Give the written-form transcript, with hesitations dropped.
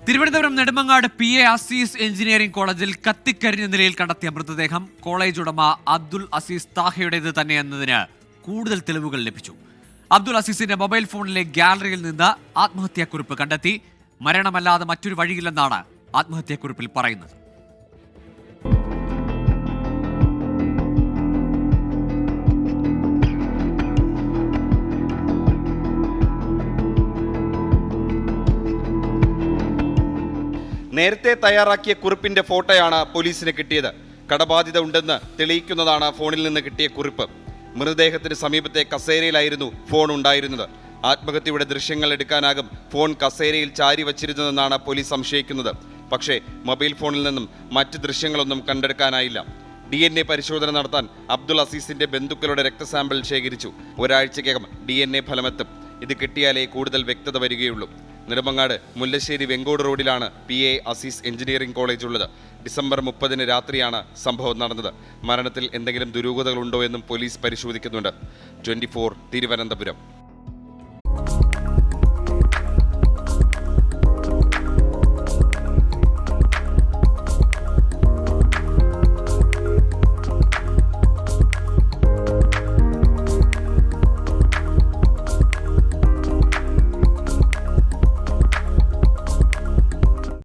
Thiruvananthapuram Nedumangad PA Azeez engineering കോളേജിൽ കത്തിക്കരിഞ്ഞ നിലയിൽ കണ്ടെത്തിയ മൃതദേഹം കോളേജ് ഉടമ അബ്ദുൽ അസീസ് താഹയുടേത് തന്നെയെന്നതിന് കൂടുതൽ തെളിവുകൾ ലഭിച്ചു. അബ്ദുൽ അസീസിന്റെ മൊബൈൽ ഫോണിലെ ഗാലറിയിൽ നിന്ന് ആത്മഹത്യാക്കുറിപ്പ് കണ്ടെത്തി. മരണമല്ലാതെ മറ്റൊരു വഴിയില്ലെന്നാണ് ആത്മഹത്യാക്കുറിപ്പിൽ പറയുന്നത്. നേരത്തെ തയ്യാറാക്കിയ കുറിപ്പിന്റെ ഫോട്ടോയാണ് പോലീസിന് കിട്ടിയത്. കടബാധ്യത ഉണ്ടെന്ന് തെളിയിക്കുന്നതാണ് ഫോണിൽ നിന്ന് കിട്ടിയ കുറിപ്പ്. മൃതദേഹത്തിന് സമീപത്തെ കസേരയിലായിരുന്നു ഫോൺ ഉണ്ടായിരുന്നത്. ആത്മഹത്യയുടെ ദൃശ്യങ്ങൾ എടുക്കാനാകും ഫോൺ കസേരയിൽ ചാരി വച്ചിരുന്നതെന്നാണ് പോലീസ് സംശയിക്കുന്നത്. പക്ഷേ മൊബൈൽ ഫോണിൽ നിന്നും മറ്റ് ദൃശ്യങ്ങളൊന്നും കണ്ടെടുക്കാനായില്ല. DNA പരിശോധന നടത്താൻ അബ്ദുൽ അസീസിന്റെ ബന്ധുക്കളുടെ രക്തസാമ്പിൾ ശേഖരിച്ചു. ഒരാഴ്ചയ്ക്കകം DNA ഫലമെത്തും. ഇത് കിട്ടിയാലേ കൂടുതൽ വ്യക്തത വരികയുള്ളൂ. നെടുമങ്ങാട് മുല്ലശ്ശേരി വെങ്കോട് റോഡിലാണ് PA അസീസ് എഞ്ചിനീയറിംഗ് കോളേജ് ഉള്ളത്. ഡിസംബർ 30 രാത്രിയാണ് സംഭവം നടന്നത്. മരണത്തിൽ എന്തെങ്കിലും ദുരൂഹതകളുണ്ടോ എന്നും പോലീസ് പരിശോധിക്കുന്നുണ്ട്. 24 തിരുവനന്തപുരം.